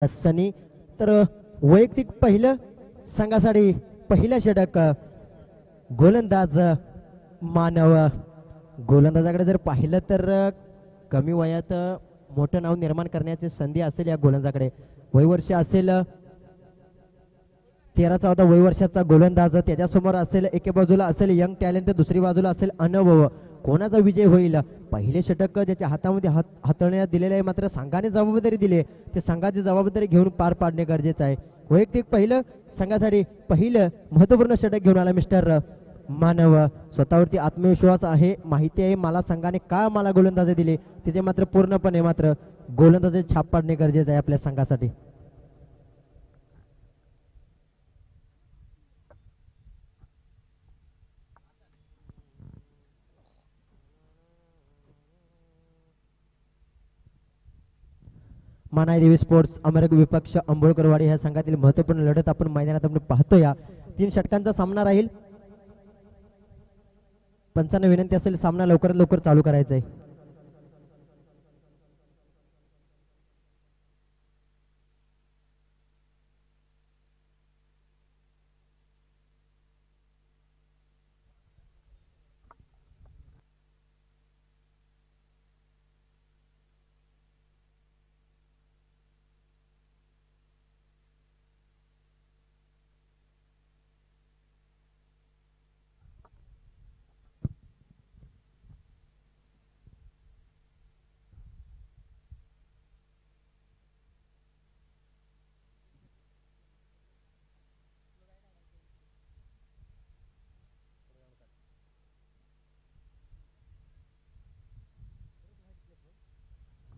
सनी तर वैयक्तिक पहिलं संघासाठी पहिलं षटक गोलंदाज मानव. गोलंदाजाकडे जर पाहिलं तर कमी वयात मोठं नाव निर्माण करण्याची संधी असेल या गोलंदाजाकडे. वयवर्ष असेल 13-14 वयवर्षाचा गोलंदाज. त्याच्यासमोर असेल एके बाजूला असेल यंग टॅलेंट, दुसरी बाजूला असेल अनुभव. कोणाचा विजय होईल? पहिले षटक ज्याच्या हातामध्ये हाताळण्यात दिलेले आहे, मात्र संघाने जबाबदारी दिली, ते संघाची जबाबदारी घेऊन पार पाडणे गरजेचं आहे. वैयक्तिक पहिलं संघासाठी पहिलं महत्वपूर्ण षटक घेऊन आला मिस्टर मानव. स्वतःवरती आत्मविश्वास आहे, माहिती आहे मला संघाने का मला गोलंदाजी दिली, तिथे मात्र पूर्णपणे मात्र गोलंदाजी छाप पाडणे गरजेचं आहे आपल्या संघासाठी. मानाई देवी स्पोर्ट्स अमरक विपक्ष अंबोळकरवाडी ह्या संघातील महत्वपूर्ण लढत आपण मैदानात आपण पाहतोय. 3 षटकांचा सामना राहील. पंचांना विनंती असेल सामना लवकरात लवकर चालू करायचा आहे.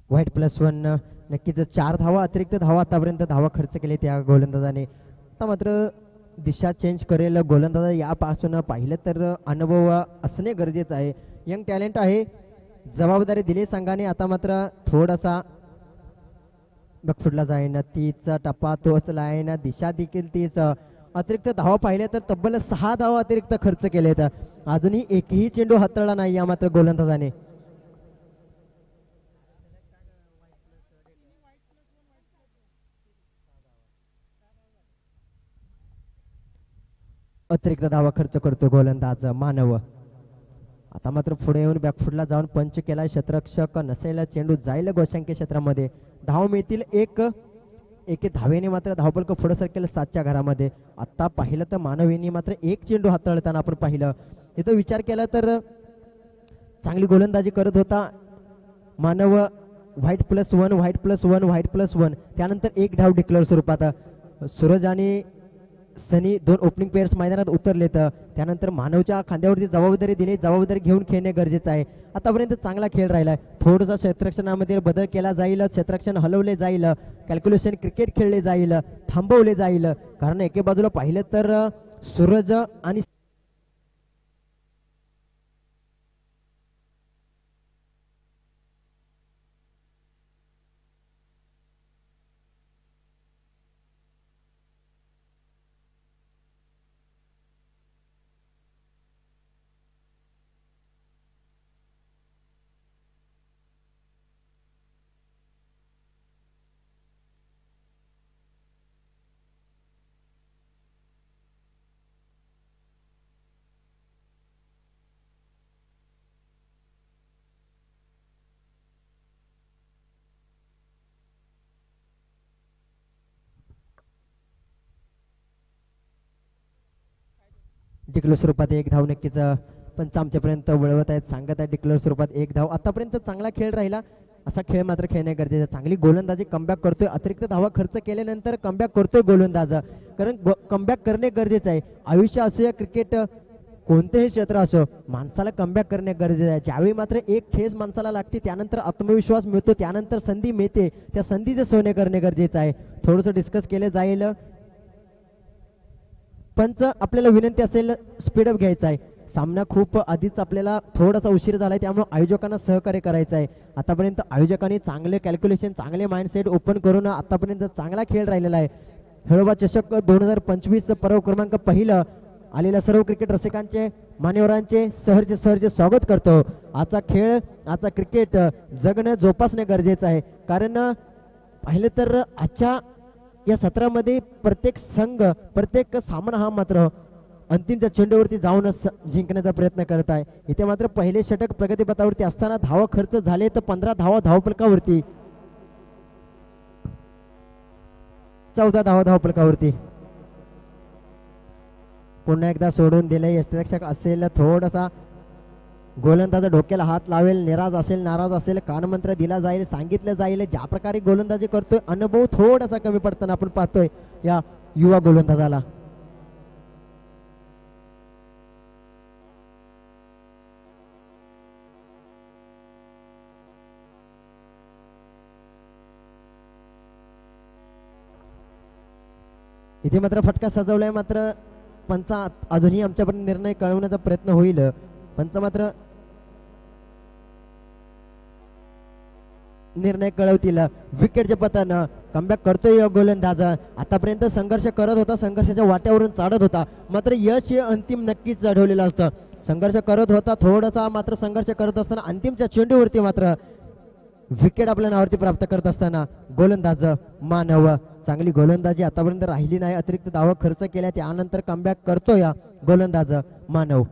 व्हाईट +1 नक्कीच 4 धावा अतिरिक्त धावा आतापर्यंत धावा खर्च केले त्या गोलंदाजाने. आता मात्र दिशा चेंज करेल गोलंदाज. यापासून पाहिलं तर अनुभव असणे गरजेचं आहे. यंग टॅलेंट आहे, जबाबदारी दिली संघाने. आता मात्र थोडासा बॅकफुटला जाईन, तीच टप्पा तोच लाईन, दिशा देखील तीच. अतिरिक्त धावा पाहिल्या तर तब्बल 6 धावा अतिरिक्त खर्च केलेत. अजूनही एकही चेंडू हाताळला नाही या मात्र गोलंदाजाने. अतिरिक्त धावा खर्च करतो गोलंदाज मानव. आता मात्र पुढे येऊन बॅकफुटला जाऊन पंच केला. क्षेत्ररक्षक नसेल, चेंडू जाईल गोशांकी क्षेत्रामध्ये. धाव मिळतील एक धावेने मात्र धावफलक पुढे सरकेल 7च्या घरामध्ये. आता पाहिलं तर मानवीने मात्र एक चेंडू हाताळताना आपण पाहिलं. इथं विचार केला तर चांगली गोलंदाजी करत होता मानव. White +1 white +1 white +1. त्यानंतर एक धाव डिक्लेअर स्वरूपात. सूरज आणि सनी 2 ओपनिंग प्लेयर्स मैदानात उतरलेत. त्यानंतर मानवच्या खांद्यावरती जबाबदारी दिली, जबाबदारी घेऊन खेळणे गरजेचं आहे. आतापर्यंत चांगला खेळ राहिला. थोडासा क्षेत्ररक्षणामध्ये बदल केला जाईल, क्षेत्ररक्षण हलवले जाईल, कॅल्क्युलेशन क्रिकेट खेळले जाईल, थांबवले जाईल. कारण एके बाजूला पाहिलं तर सूरज आणि डिक्लेअर स्वरूपात एक धाव. नक्कीच पंच आमच्यापर्यंत वळवत आहेत, सांगत आहेत डिक्लेअर स्वरूपात एक धाव. आतापर्यंत चांगला खेळ राहिला, असा खेळ मात्र खेळणे गरजेचं. चांगली गोलंदाजी कमबॅक करतोय. अतिरिक्त धावा खर्च केल्यानंतर कमबॅक करतोय गोलंदाज, कारण कमबॅक करणे गरजेचं आहे. आयुष्य असो या क्रिकेट कोणतेही क्षेत्र असो, माणसाला कमबॅक करणे गरजेचं आहे. ज्यावेळी मात्र एक खेच माणसाला लागते, त्यानंतर आत्मविश्वास मिळतो, त्यानंतर संधी मिळते, त्या संधीचे सोने करणे गरजेचं आहे. थोडंसं डिस्कस केलं जाईल. पंच आपल्याला विनंती असेल स्पीडअप घ्यायचा आहे. सामना खूप आधीच आपल्याला थोडासा उशीर झालाय, त्यामुळे आयोजकांना सहकार्य करायचं आहे. आतापर्यंत आयोजकांनी चांगले कॅल्क्युलेशन, चांगले माइंडसेट ओपन करून आतापर्यंत चांगला खेळ राहिलेला आहे. खेळोबा चषक 2025 पर्व क्रमांक पहिलं आलेल्या सर्व क्रिकेट रसिकांचे, मान्यवरांचे सहर्ष स्वागत करतो. आजचा खेळ, आजचा क्रिकेट जगणं, जोपासणं गरजेचं आहे. कारण पाहिलं तर आजच्या या सत्रामध्ये प्रत्येक संघ प्रत्येक सामना हा मात्र अंतिमच्या चेंडूवरती जाऊनच जिंकण्याचा प्रयत्न करत आहे. इथे मात्र पहिले षटक प्रगतीपथावरती असताना धावा खर्च झाले तर 15 धावा धावफलकावरती, 14 धावा धावफलकावरती. पुन्हा एकदा सोडून दिले. यष्टिरक्षक असेल थोडासा गोलंदाज डोक्याला हात लावेल, निराज असेल नाराज असेल कानमंत्र दिला जाईल, सांगितलं जाईल. ज्या प्रकारे गोलंदाजी करतोय अनुभव थोडासा कमी पडताना आपण पाहतोय या युवा गोलंदाजाला. इथे मात्र फटका सजवलाय. मात्र पंच अजूनही आमच्यापर्यंत निर्णय कळवण्याचा प्रयत्न होईल. पंच मात्र निर्णय कळवतील. विकेटच्या पतानं कमबॅक करतोय गोलंदाज. आतापर्यंत संघर्ष करत होता, संघर्षाच्या वाट्यावरून चालत होता, मात्र यश हे अंतिम नक्कीच चढवलेलं असतं. संघर्ष करत होता थोडासा, मात्र संघर्ष करत असताना अंतिमच्या चेंडूवरती मात्र विकेट आपल्या नावावरती प्राप्त करत असताना गोलंदाज मानव. चांगली गोलंदाजी आतापर्यंत राहिली नाही, अतिरिक्त धावा खर्च केल्या, त्यानंतर कमबॅक करतोय गोलंदाज मानव.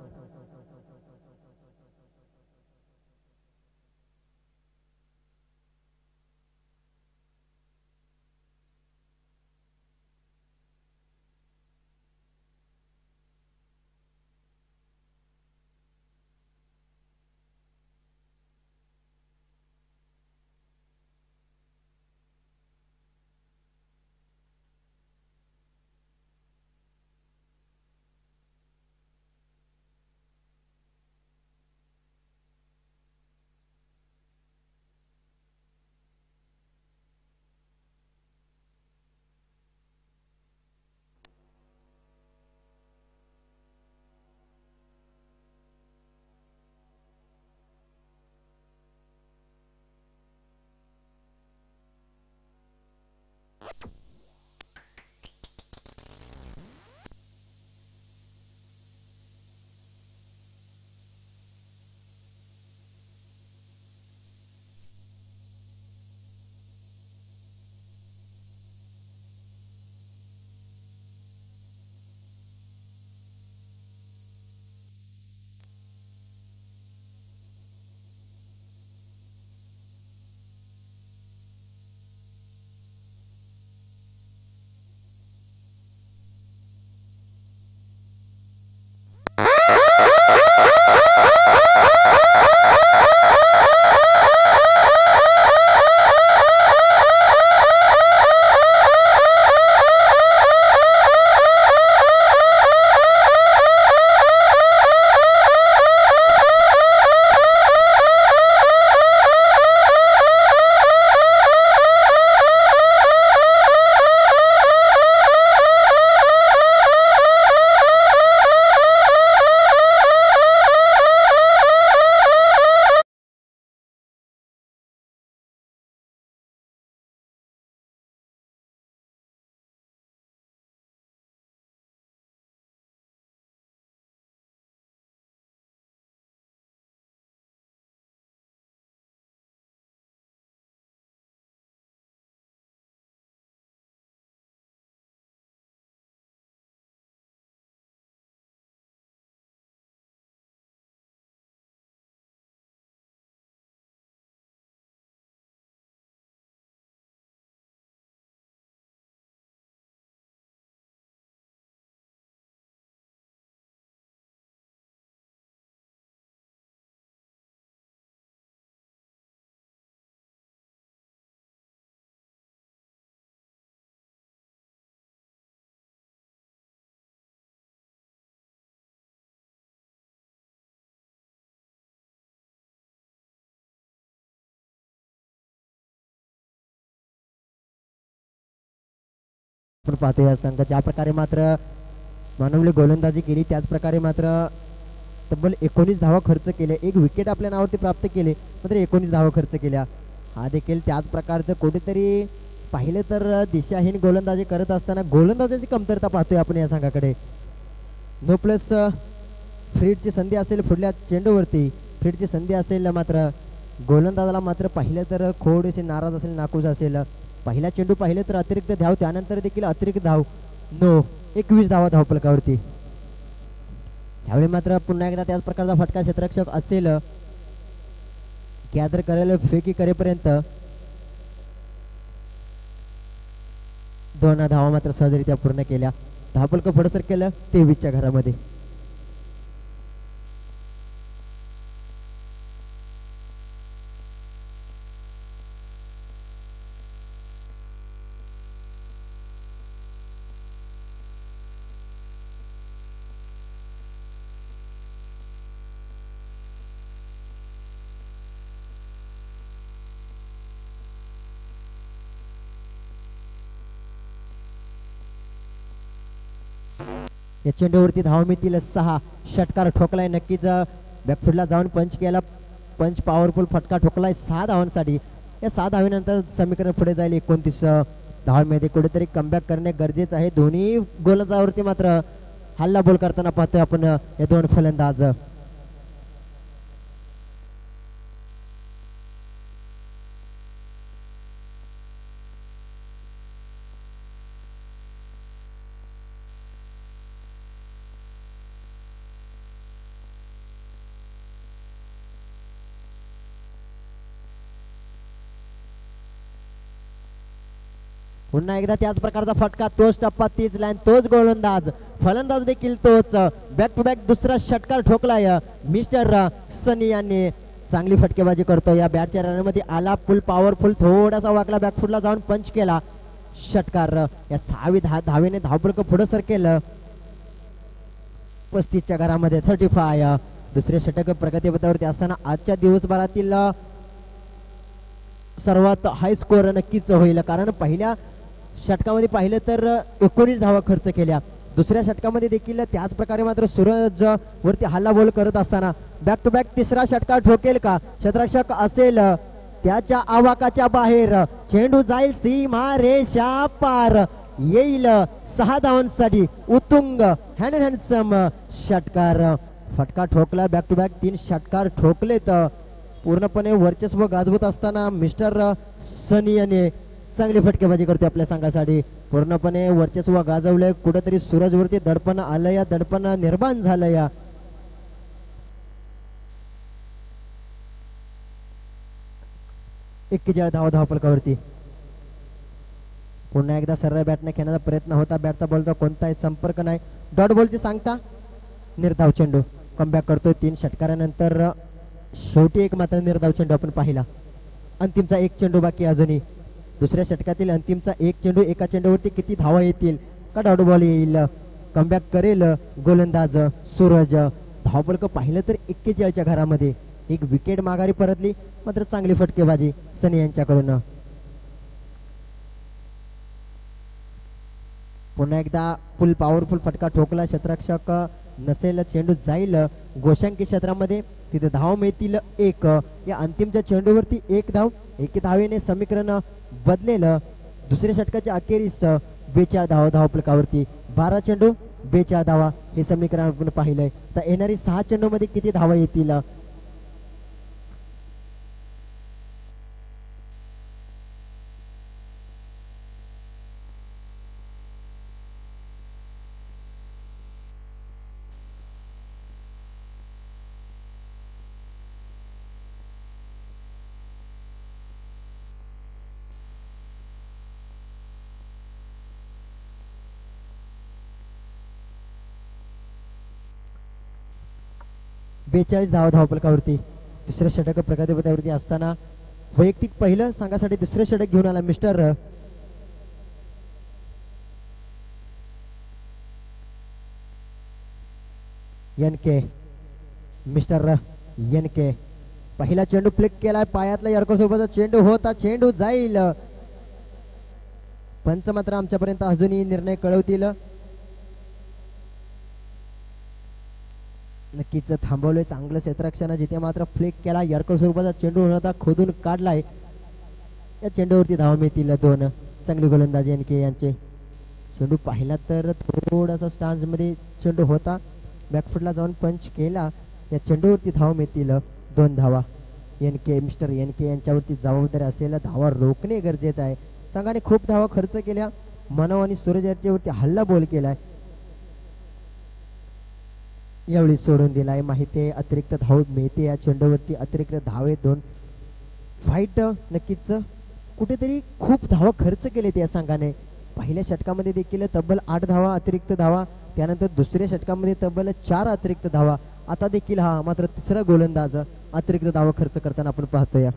आपण पाहतो या संघ ज्या प्रकारे मात्र मानवले गोलंदाजी केली त्याच प्रकारे मात्र तब्बल 19 धावा खर्च केले, एक विकेट आपल्या नावावरती प्राप्त केले, मात्र 19 धावा खर्च केल्या. हा देखील त्याच प्रकारचं कुठेतरी पाहिलं तर दिशाहीन गोलंदाजी करत असताना गोलंदाजाची कमतरता पाहतोय आपण या संघाकडे. नो प्लस फ्रीडची संधी असेल पुढल्या चेंडूवरती, फ्रीडची संधी असेल, मात्र गोलंदाजाला मात्र पाहिलं तर थोडीशी नाराज असेल, नाखुश असेल. पहिला चेंडू पाहिले तर अतिरिक्त धाव, त्यानंतर देखील अतिरिक्त धाव, नो 21 धावा धावफलकावरती. त्यावेळी मात्र पुन्हा एकदा त्याच प्रकारचा फटका क्षेत्ररक्षक असेल गॅदर करायला फेकी करेपर्यंत 2 धावा मात्र सहजरित्या पूर्ण केल्या. धावफलक पुढे सरकेलं 23च्या घरामध्ये. या चेंडूवरती धाव मिळतील 6. षटकार ठोकलाय नक्कीच. बॅकफुटला जाऊन पंच केला. पंच पॉवरफुल फटका ठोकलाय 6 धावांसाठी. या 6 धावेनंतर समीकरण पुढे जाईल 29 धावांमध्ये. कुठेतरी कमबॅक करणे गरजेचं आहे. दोन्ही गोलंदाजावरती मात्र हल्ला बोल करताना पाहतोय आपण हे दोन फलंदाज. पुन्हा एकदा त्याच प्रकारचा फटका, तोच टप्पा, तीच लाईन, तोच गोलंदाज, फलंदाज देखील तोच. बॅक टू बॅक दुसरा षटकार ठोकलाय मिस्टर सनी यांनी. चांगली फटकेबाजी करतो. या बॅटच्या रनमध्ये आला फुल पॉवरफुल, थोडासा वाकला, बॅकफुटला जाऊन पंच केला षटकार. या 6वी धावेने धावफलक पुढे सरकेल 35च्या घरामध्ये 35. दुसरे षटक प्रगतीपथावरती असताना आजच्या दिवसभरातील सर्वात हाय स्कोअर नक्कीच होईल. कारण पहिल्या षटकामध्ये पाहिलं तर 19 धावा खर्च केल्या. दुसऱ्या षटकामध्ये देखील त्याच प्रकारे मात्र सूरज वरती हल्ला बोल करत असताना बॅक टू बॅक तिसरा षटकार ठोकेल का? क्षेत्ररक्षक असेल त्याच्या आवाकाच्या बाहेर, चेंडू जाईल सीमा रेषा पार, येईल 6 धावांसाठी उत्तुंग हॅन्डसम षटकार. फटका ठोकला. बॅक टू बॅक 3 षटकार ठोकलेत. पूर्णपणे वर्चस्व गाजवत असताना मिस्टर सनी याने चांगली फटकेबाजी करते आपल्या संघासाठी. पूर्णपणे वर्चस्व गाजवलंय. कुठेतरी सूरजवरती दडपण आलं, या दडपण निर्माण झालं. या 41 धावा धावफलकावरती. पुन्हा एकदा सरळ बॅटने खेळण्याचा प्रयत्न होता. बॅटचा बॉलचा कोणताही संपर्क नाही. डॉट बॉलची सांगता निर्धाव चेंडू कमबॅक करतोय 3 षटकारानंतर. शेवटी एक मात्र निर्धाव चेंडू आपण पाहिला. अंतिमचा एक चेंडू बाकी अजूनही. दुसऱ्या षटकातील अंतिमचा एक चेंडू. एका चेंडूवरती किती धावा येतील का डॉट बॉल येईल? कमबॅक करेल गोलंदाज सूरज. धावफलक पाहिलं तर 41च्या घरामध्ये. एक विकेट माघारी परतली, मात्र चांगली फटकेबाजी सनी यांच्याकडून. पुन्हा एकदा फुल पॉवरफुल फटका ठोकला. क्षेत्ररक्षक नसेल, चेंडू जाईल गोशांकी क्षेत्रामध्ये. तिथे धाव मिळतील 1. या अंतिमच्या चेंडूवरती 1 धाव. 1 धावेने समीकरण बदलेल. दुसऱ्या षटकाच्या अखेरीस 42 धावा धावफलकावरती. 12 चेंडू 42 धावा हे समीकरण आपण पाहिलंय. तर येणारी 6 चेंडू मध्ये किती धावा येतील? बेचाळीस धावा धावफलकावरती. तिसरे षटक प्रगतीपथावरती असताना वैयक्तिक पहिलं संघासाठी दुसरे षटक घेऊन आला मिस्टर एनके. मिस्टर एनके पहिला चेंडू फ्लिक केलाय. पायातला यर्कर सोबतचा चेंडू होता. चेंडू जाईल. पंच मात्र आमच्यापर्यंत अजूनही निर्णय कळवतील. नक्कीच थांबवलंय चांगलं क्षेत्ररक्षण. जिथे मात्र फ्लिक केला. यर्कर स्वरूपाचा चेंडू होता, खोदून काढलाय. या चेंडूवरती धावा मिळतील 2. चांगली गोलंदाजी एनके यांचे. चेंडू पाहिला तर थोडासा स्टान्स मध्ये चेंडू होता. बॅकफुटला जाऊन पंच केला. या चेंडूवरती धावा मिळतील 2 धावा. एनके मिस्टर एनके यांच्यावरती जबाबदारी असेल. धावा रोखणे गरजेचं आहे. संघाने खूप धावा खर्च केल्या. मनव आणि सूरज याच्यावरती हल्ला बोल केलाय, यावेळी सोडून दिलाय. माहिती आहे अतिरिक्त धाव मिळते या चेंडूवरती. अतिरिक्त धावे 2. फाईट नक्कीच कुठेतरी खूप धावा खर्च केले त्या संघाने. पहिल्या षटकामध्ये देखील तब्बल 8 धावा अतिरिक्त धावा, त्यानंतर दुसऱ्या षटकामध्ये तब्बल 4 अतिरिक्त धावा. आता देखील हा मात्र तिसरा गोलंदाज अतिरिक्त धावा खर्च करताना आपण पाहतोय.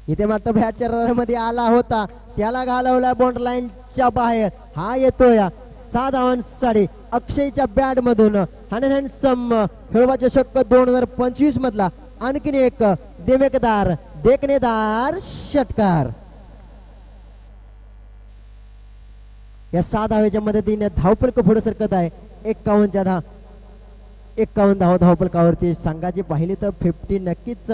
इथे मात्र बॅटच्या रनमध्ये आला होता, त्याला घालवला बॉन्ड लाईनच्या बाहेर. हा येतोय 6 धावांसाठी अक्षयच्या बॅट मधून. हॅन्डसम खेळवा चषक 2025 मधला आणखीन एक देखणेदार षटकार. या 6 धावेच्या मदतीने धावफलक पुढे सरकत आहे. 51 धावा धावफलकावरती. संघाची पाहिली तर 50 नक्कीच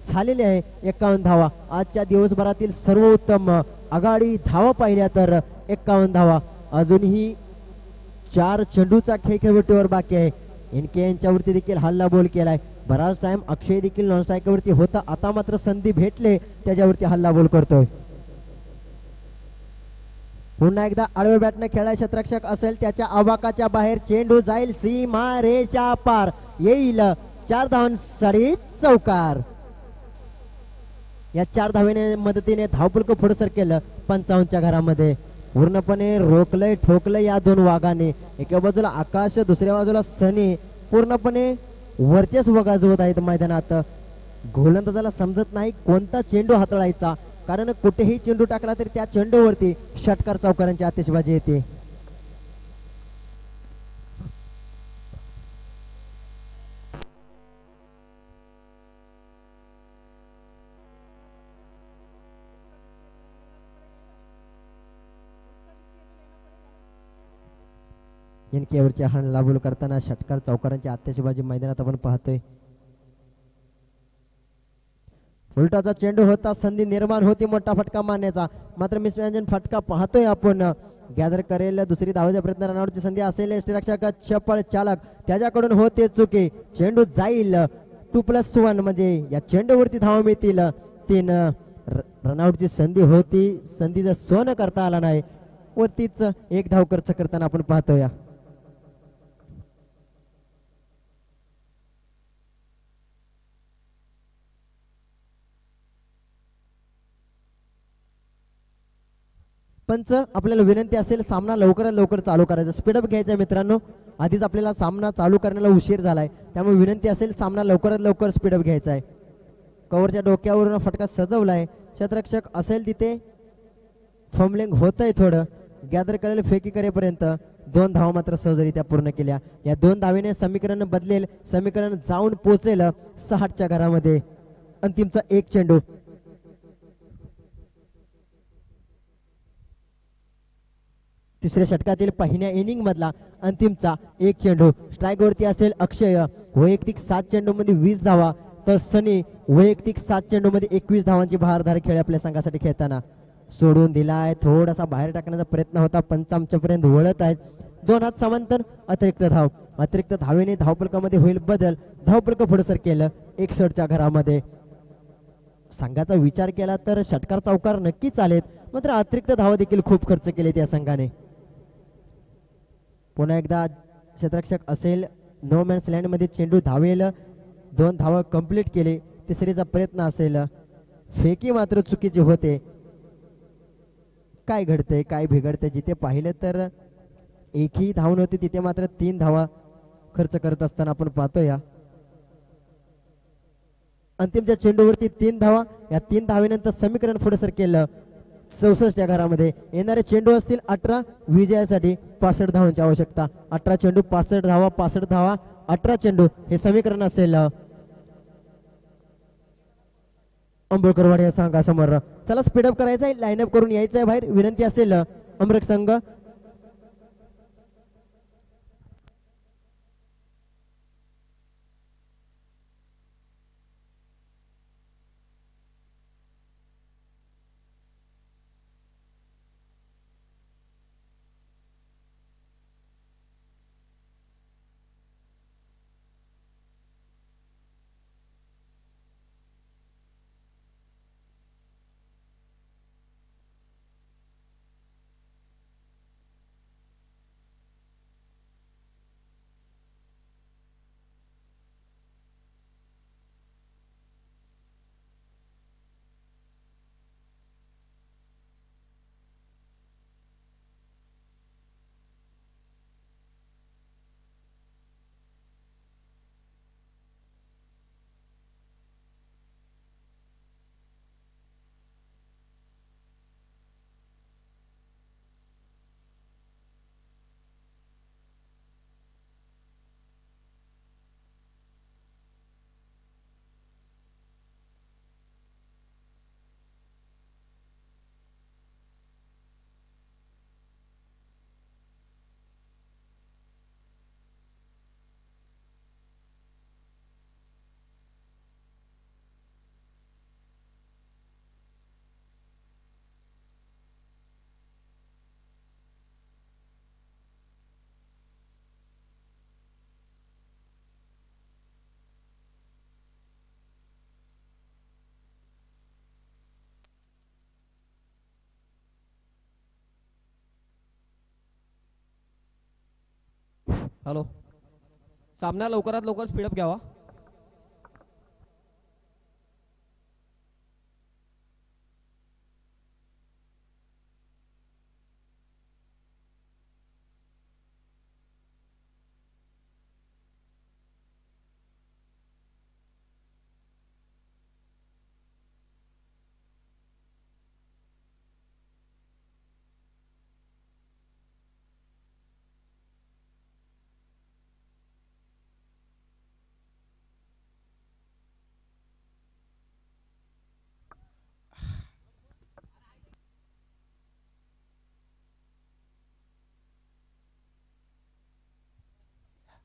झालेली आहे. 51 धावा आजच्या दिवसभरातील सर्वोत्तम आघाडी धावा पाहिल्या तर 51 धावा. अजूनही 4 चेंडूचा खेळ खेळवटीवर बाकी आहे. इनके यांच्यावरती देखील हल्ला बोल केलाय. बराच टाइम अक्षय देखील नॉन स्ट्रायकवरती होता, आता मात्र संधी भेटले त्याच्यावरती हल्ला बोल करतोय. पुन्हा एकदा आडव्या बॅटने खेळाय क्षेत्ररक्षक असेल त्याच्या आवाकाच्या बाहेर चेंडू जाईल सीमा रेषा पार, येईल 4 धावांसाठी चौकार. या 4 धावेने मदतीने धावफलक पुढे सरकेलं 55च्या घरामध्ये. पूर्णपणे रोखलंय ठोकलंय या 2 वाघाने. एका बाजूला आकाश, दुसऱ्या बाजूला सनी पूर्णपणे वर्चस्व गाजवत आहेत मैदानात. गोलंदाजाला समजत नाही कोणता चेंडू हाताळायचा, कारण कुठेही चेंडू टाकला तरी त्या चेंडूवरती षटकार चौकारांची आतिषबाजी येते. इनकेवरचे हल्ला बोल करताना षटकार चौकारांची आतिषबाजी मैदानात आपण पाहतोय. उलटाचा चेंडू होता, संधी निर्माण होती मोठा फटका मारण्याचा, मात्र मिसमॅच फटका पाहतोय आपण. गॅदर करेल दुसरी धावाचा प्रयत्न, रनआउटची संधी असेल. यष्टीरक्षक चपळ चालक त्याच्याकडून होते चुकी. चेंडू जाईल 2+1 म्हणजे या चेंडूवरती धावा मिळतील 3. रनआउटची संधी होती, संधीचं सोनं करता आला नाही. वरतीच 1 धाव खर्च करताना आपण पाहतोय. पंच आपल्याला विनंती असेल सामना लवकरात लवकर चालू करायचा, स्पीडअप घ्यायचा मित्रांनो. आधीच आपल्याला सामना चालू करण्याला उशीर झालाय, त्यामुळे विनंती असेल सामना लवकरात लवकर स्पीडअप घ्यायचा आहे. कव्हरच्या डोक्यावरून फटका सजवलाय. क्षेत्ररक्षक असेल तिथे फंबलिंग होतंय थोडं. गॅदर करेल फेकी करेपर्यंत 2 धावा मात्र सहजरित्या पूर्ण केल्या. या 2 धावेने समीकरण बदलेल, समीकरण जाऊन पोहोचेल 60च्या घरामध्ये. अंतिमचा 1 चेंडू. तिसऱ्या षटकातील पहिल्या इनिंग मधला अंतिमचा 1 चेंडू. स्ट्राईक वरती असेल अक्षय. वैयक्तिक 7 चेंडू मध्ये 20 धावा, तर सनी वैयक्तिक 7 चेंडू मध्ये 21 धावांची बहारदार खेळ आपल्या संघासाठी खेळताना. सोडून दिलाय, थोडासा बाहेर टाकण्याचा प्रयत्न होता, पंच आमच्यापर्यंत वळत आहेत. 2 हात समांतर. अतिरिक्त धाव. अतिरिक्त धावेने धावफलकामध्ये होईल बदल. धावफलक पुढे सर केलं 61च्या घरामध्ये. संघाचा विचार केला तर षटकार चौकार नक्की चालेत, मात्र अतिरिक्त धावा देखील खूप खर्च केले त्या संघाने. पुन्हा एकदा क्षेत्ररक्षक असेल नो मॅन्स लँड मध्ये चेंडू धावेल. 2 धावा कंप्लीट केले. तिसरीचा प्रयत्न असेल, फेकी मात्र चुकीची होते. काय घडतंय काय बिघडतंय, जिथे पाहिलं तर एकही धाव नव्हती, तिथे मात्र 3 धावा खर्च करत असताना आपण पाहतोय. अंतिमच्या चेंडूवरती 3 धावा. या 3 धावेनंतर समीकरण पुढे सर केलं 64 या घरामध्ये. येणारे चेंडू असतील 18. विजयासाठी 65 धावांची आवश्यकता. 18 चेंडू 65 धावा, 65 धावा 18 चेंडू हे समीकरण असेल अंबोळकरवाड या संघासमोर. चला स्पीडअप करायचं आहे, लाईनअप करून यायचं आहे बाहेर. विनंती असेल अमृत संघ. हॅलो, सामना लवकरात लवकर स्पीडअप घ्यावा.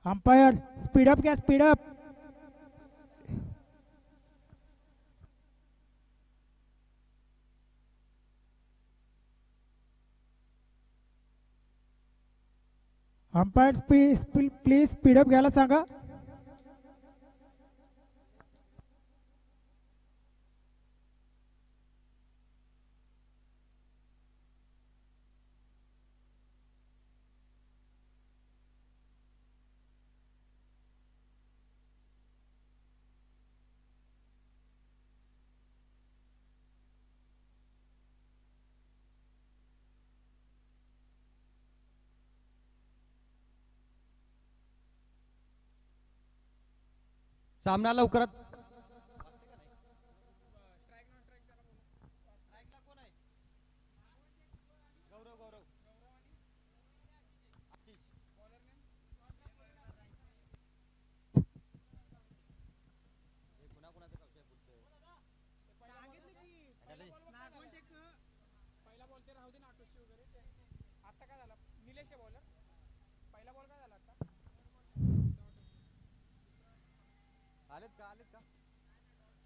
अंपायर स्पीडअप घ्या, स्पीडअप. अंपायर प्लीज स्पीडअप घ्यायला सांगा. सामना लवकरात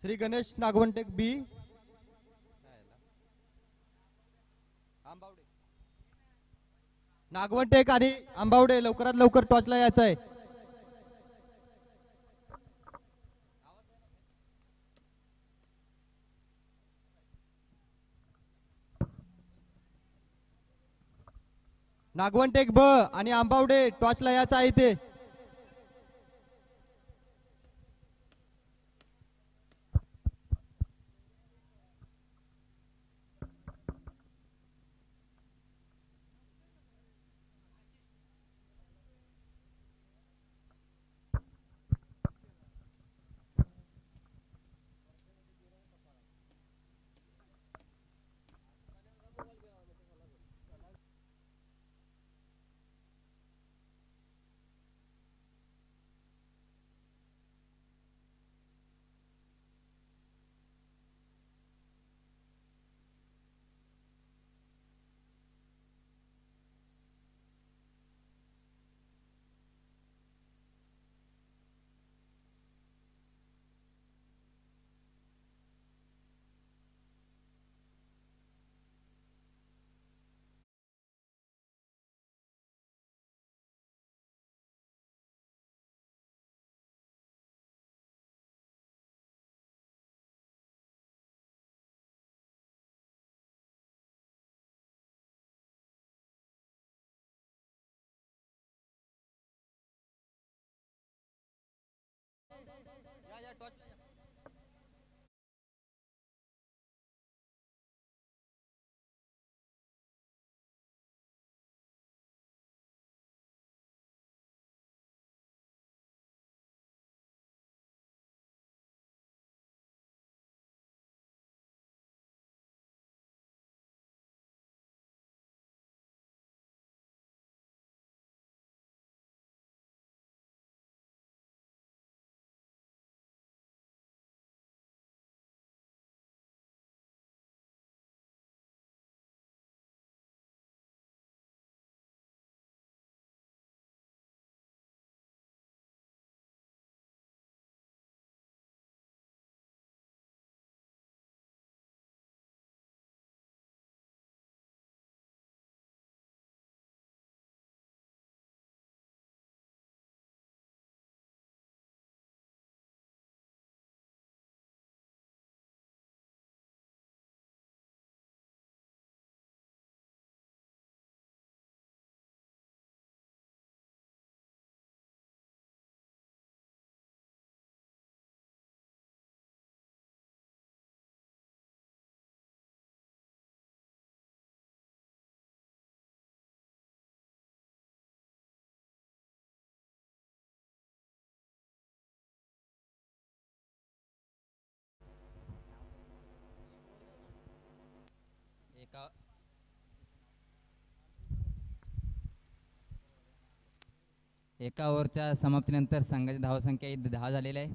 श्री गणेश नागवंटेक बी. नागवंटेक आणि आंबावडे लवकरात लवकर टॉचला यायचं आहे. नागवंटेक ब आणि आंबावडे टॉचला यायचं आहे ते. एका एका ओव्हरच्या समाप्तीनंतर संघाची धावसंख्या 10 झालेली आहे.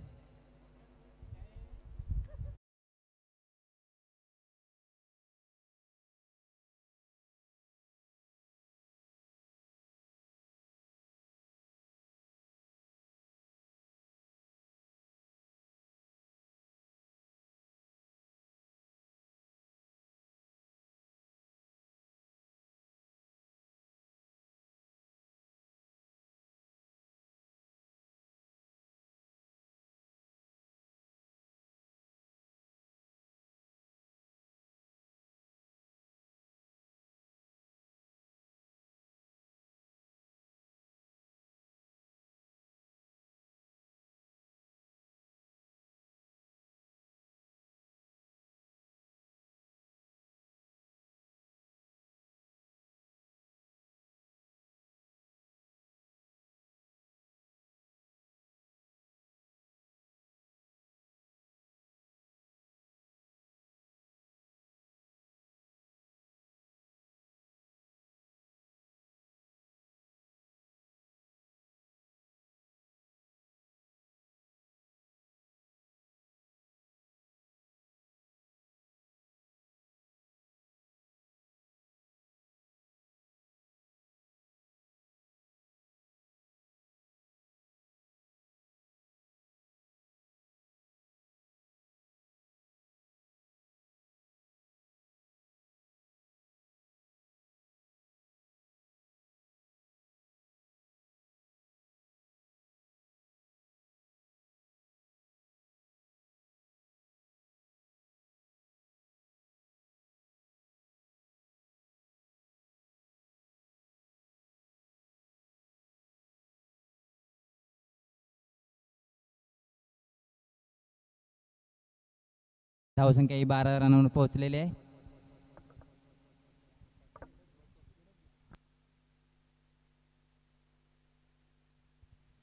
धावसंख्या ही 12 रनांवर पोहोचलेली आहे.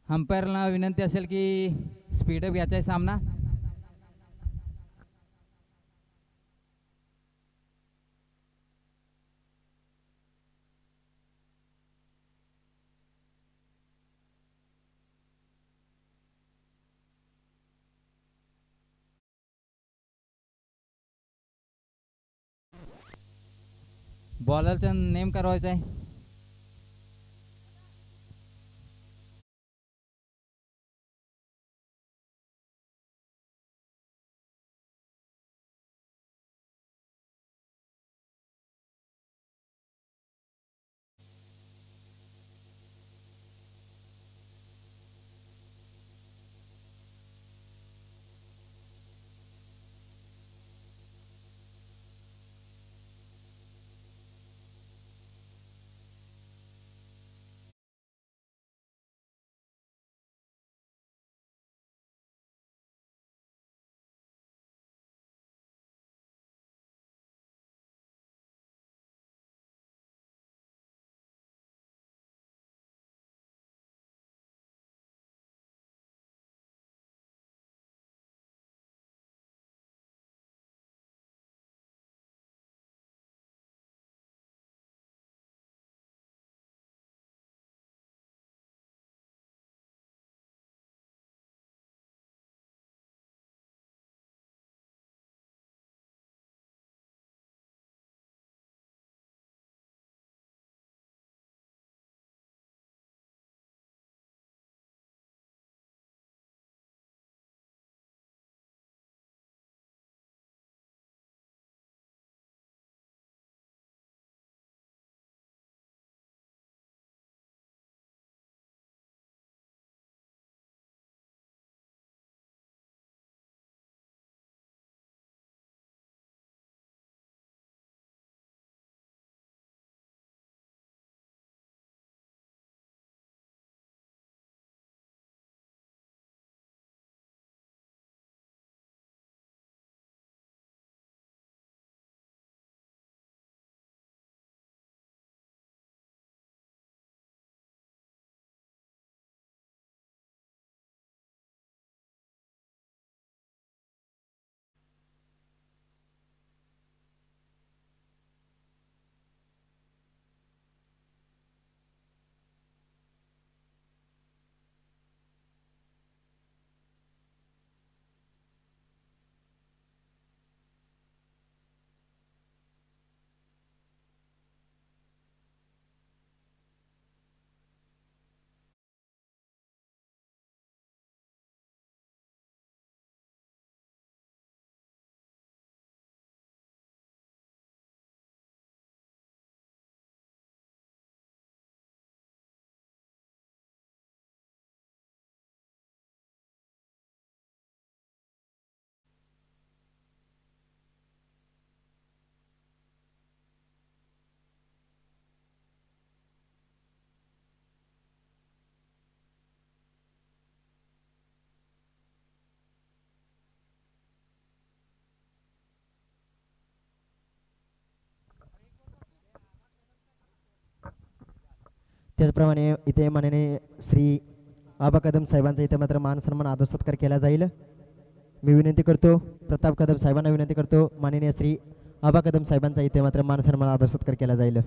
अंपायरला विनंती असेल की स्पीडअप घ्यायचा आहे सामना. बॉलरचा नेम करवायचा आहे. त्याचप्रमाणे इथे माननीय श्री आबा कदम साहेबांचा इथे मात्र मान सन्मान आदर सत्कार केला जाईल. मी विनंती करतो, प्रताप कदम साहेबांना विनंती करतो, माननीय श्री आबा कदम साहेबांचा इथे मात्र मान सन्मान आदर सत्कार केला जाईल.